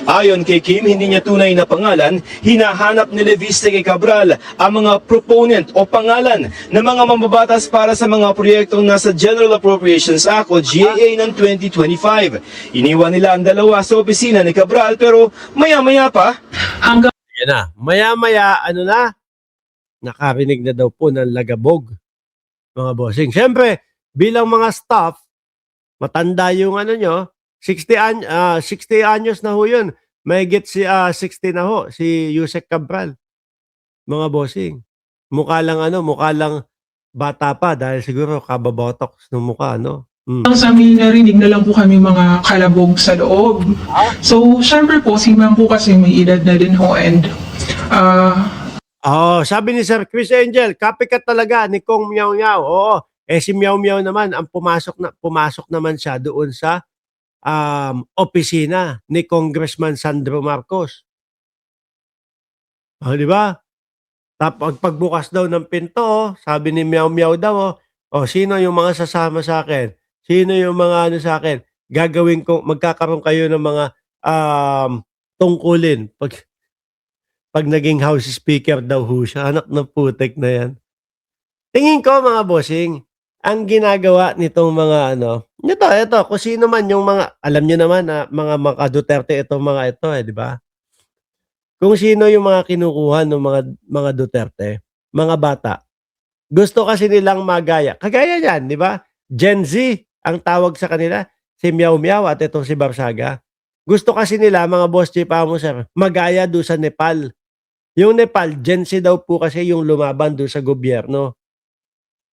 Ayon kay Kim, hindi niya tunay na pangalan, hinahanap ni Leviste kay Cabral ang mga proponent o pangalan ng mga mambabatas para sa mga proyektong nasa General Appropriations Act o GAA ng 2025. Iniwan nila ang dalawa sa opisina ni Cabral pero maya-maya pa, Hanggang yan na, maya-maya, nakarinig na daw po ng lagabog, mga bossing. Siyempre, bilang mga staff, matanda yung nyo, 60 anyos na ho yun. May get si 60 na ho, si Yusek Cabral. Mga bossing. Mukha lang bata pa dahil siguro kababotox ng mukha, sa amin narinig na lang po kami mga kalabog sa loob. So, syempre po, si ma'am po kasi may edad na din ho and sabi ni Sir Chris Angel, copycat talaga ni Kong Miao Miao. Oo, si Miao Miao naman, ang pumasok naman siya doon sa opisina ni Congressman Sandro Marcos. Di ba? Tapos pagbukas daw ng pinto, sabi ni Miao Miao daw, sino yung mga sasama sa akin? Sino yung mga sa akin? Gagawin ko, magkakaroon kayo ng mga tungkulin. Pag naging House Speaker daw ho siya, anak ng putek na yan. Tingin ko mga bossing, ang ginagawa nitong mga ito, kung sino man yung mga, alam nyo naman na mga Duterte itong mga ito di ba? Kung sino yung mga kinukuha ng mga Duterte, mga bata, gusto kasi nilang magaya. Kagaya yan, di ba? Gen Z, ang tawag sa kanila, si Miao Miao at itong si Barsaga. Gusto kasi nila, mga boss chief sir, magaya doon sa Nepal. Yung Nepal, Gen Z daw po kasi yung lumaban doon sa gobyerno.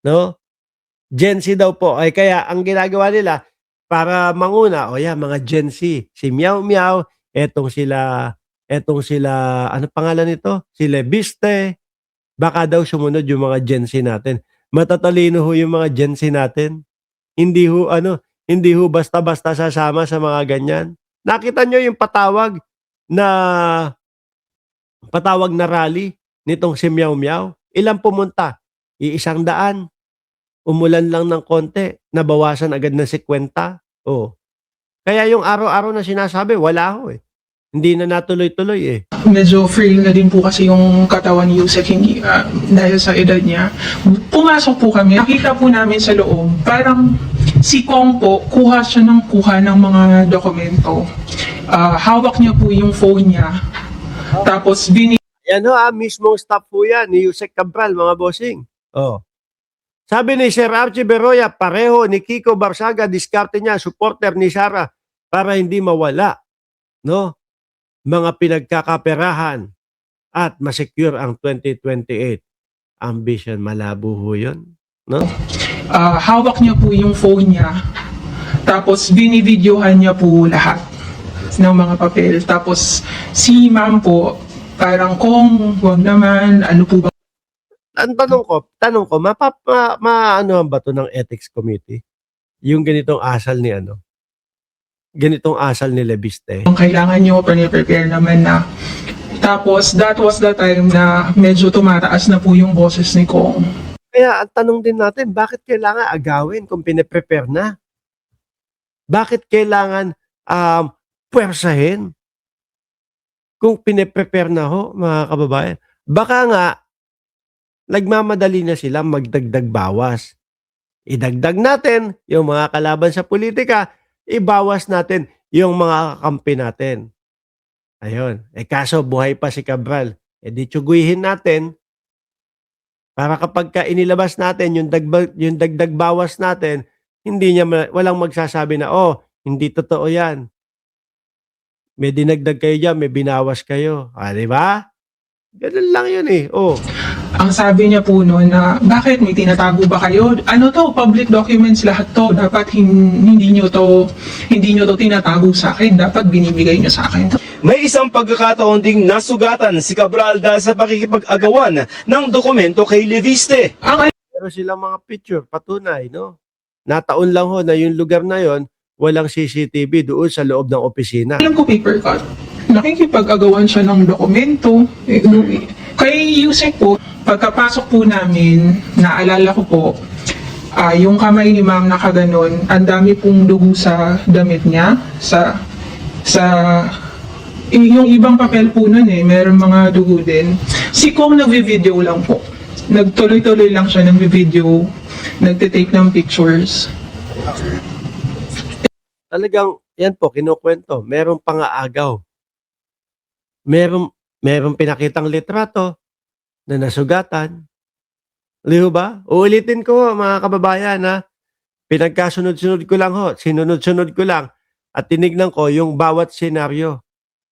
No? Gen Z daw po. Ay kaya ang ginagawa nila para manguna, mga Gen Z, si Miao Miao, etong sila, ano pangalan nito? Si Leviste. Baka daw sumunod yung mga Gen Z natin. Matatalino ho yung mga Gen Z natin. Hindi ho basta-basta sasama sa mga ganyan. Nakita nyo yung patawag na rally nitong si Miao Miao. Ilang pumunta? 100. Umulan lang ng konti, nabawasan agad ng 50. Kaya yung araw-araw na sinasabi, wala ho Hindi na natuloy-tuloy medyo frail na din po kasi yung katawan ni Yusek dahil sa edad niya. Pumasok po kami, nakita po namin sa loob, parang si Kong po, kuha ng mga dokumento. Hawak niya po yung phone niya. Tapos Yan mismong staff po yan ni Yusek Cabral, mga bossing. Sabi ni Sir Archie Beroya, pareho ni Kiko Barsaga, diskarte niya, supporter ni Sara para hindi mawala, mga pinagkakaperahan at masecure ang 2028. Ambition, malabo ho yun, hawak niya po yung phone niya. Tapos binivideohan niya po lahat ng mga papel. Tapos si ma'am po, parang kung wag naman, ano po ba? Ang tanong ko, maanohan ba to ng ethics committee? Yung ganitong asal ni Leviste. Kung kailangan nyo, prepare naman na. Tapos, that was the time na medyo tumataas na po yung boses ni Kong. Kaya ang tanong din natin, bakit kailangan agawin kung piniprepare na? Bakit kailangan puwersahin kung piniprepare na ho, mga kababayan? Baka nga, nagmamadali na sila magdagdag bawas. Idagdag natin yung mga kalaban sa politika, ibawas natin yung mga kakampi natin. Ayun. Kaso buhay pa si Cabral. Di tsuguhin natin para kapag inilabas natin yung dagdag bawas natin, walang magsasabi na, hindi totoo yan. May dinagdag kayo dyan, may binawas kayo. Di ba? Ganun lang yun Ang sabi niya po noon na, bakit may tinatago ba kayo? Ano to? Public documents lahat to. Dapat hindi nyo to tinatago sa akin. Dapat binibigay nyo sa akin. may isang pagkakataon ding nasugatan si Cabral dahil sa pakikipag-agawan ng dokumento kay Leviste. Pero silang mga picture, patunay, Nataon lang ho na yung lugar na yon walang CCTV doon sa loob ng opisina. Alam ko paper cut. Nakikipag-agawan siya ng dokumento. Kay Yusek po, pagkapasok po namin, naalala ko po, yung kamay ni ma'am nakaganon, ang dami pong dugo sa damit niya, sa yung ibang papel po nun meron mga dugo din. Si Kong nagvi-video lang po. Nagtuloy-tuloy lang siya ng video, nagtitake ng pictures. Talagang, yan po, kinukwento. Merong pangaagaw. Merong pinakitang litrato na nasugatan. Di ba? Uulitin ko, mga kababayan, ha? Pinagkasunod-sunod ko lang ho. Sinunod-sunod ko lang. At tinignan ko yung bawat senaryo.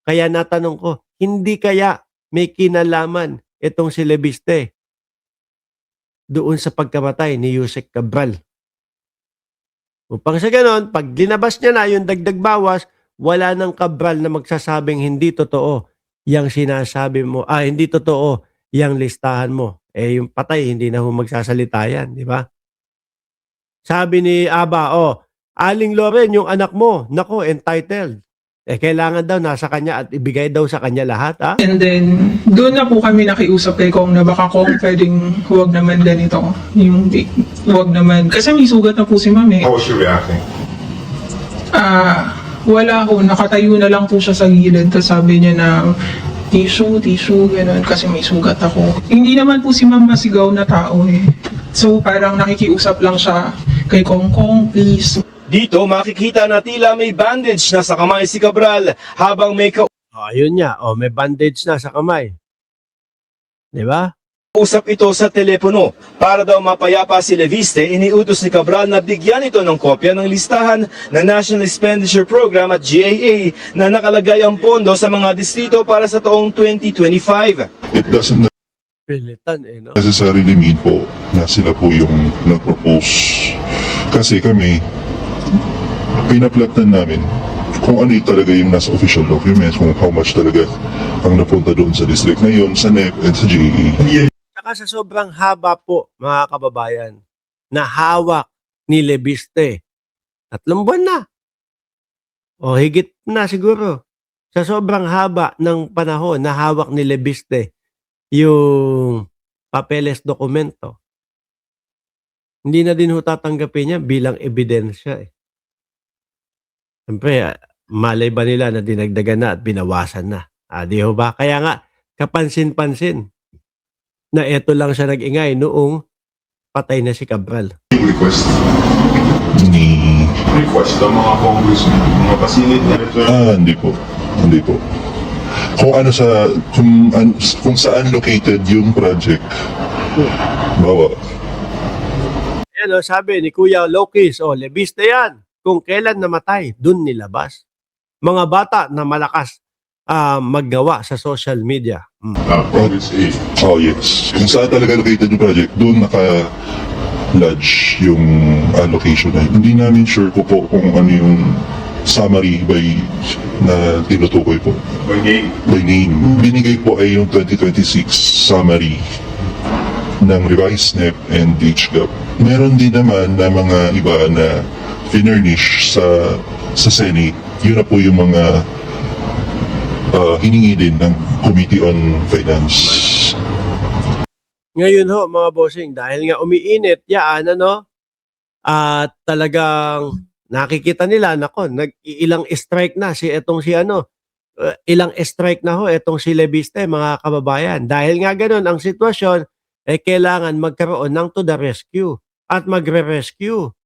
Kaya natanong ko, hindi kaya may kinalaman itong si Leviste doon sa pagkamatay ni Yusek Cabral. Upang sa ganon, pag linabas niya na yung dagdag bawas, wala nang Cabral na magsasabing hindi totoo yung sinasabi mo, hindi totoo yung listahan mo. Yung patay, hindi na ho magsasalita yan, di ba? Sabi ni Aba, Aling Loren, yung anak mo, nako, entitled. Kailangan daw nasa kanya at ibigay daw sa kanya lahat, ha? And then, doon na po kami nakiusap kay Kong na baka Kong pwedeng huwag naman ganito. Huwag naman. Kasi may sugat na po si Ma'am How was she reacting? Wala ho. Nakatayo na lang po siya sa gilid. Tapos sabi niya na, tissue, gano'n. Kasi may sugat ako. Hindi naman po si Ma'am masigaw na tao So, parang nakikiusap lang siya kay Kong, please. Dito makikita na tila may bandage na sa kamay si Cabral habang may Ayun niya. May bandage na sa kamay. Di ba? kausap ito sa telepono. Para daw mapayapa si Leviste, iniutos ni Cabral na bigyan ito ng kopya ng listahan ng National Expenditure Program at GAA na nakalagay ang pondo sa mga distrito para sa taong 2025. It doesn't Pilitan no? necessarily mean po na sila po yung nag-propose. Kasi kami, pinaplatan namin kung ano yung talaga yung nasa official documents, kung how much talaga ang napunta doon sa district na yun, sa NEP at sa GAA. Saka sa sobrang haba po, mga kababayan, na hawak ni Leviste. 3 buwan na. Higit na siguro. Sa sobrang haba ng panahon na hawak ni Leviste yung papeles dokumento. Hindi na din ho tatanggapin niya bilang ebidensya. Siyempre, malay ba nila na dinagdagan na at binawasan na? Di ho ba? Kaya nga, kapansin-pansin na eto lang siya nag-ingay noong patay na si Cabral. Request ng mga congressmen, mga pasilid na ito. Hindi po. Kung saan located yung project. Bawa. Sabi ni Kuya Lokis, Leviste yan. Kung kailan namatay, dun nilabas. Mga bata na malakas maggawa sa social media. Province A. Yes. Kung saan talaga located yung project, doon naka-lodge yung allocation na. Hindi namin sure po kung ano yung summary na tinutukoy po. By name. Binigay po ay yung 2026 summary ng revised NEP and HGAP. Meron din naman na mga iba na finurnish sa Senate. Yun na po yung mga hiningi din ng Committee on Finance. Ngayon ho, mga bossing, dahil nga umiinit yan, at talagang nakikita nila, ilang strike na ilang strike na ho itong si Leviste, mga kababayan. Dahil nga ganun ang sitwasyon, kailangan magkaroon ng to the rescue at magre-rescue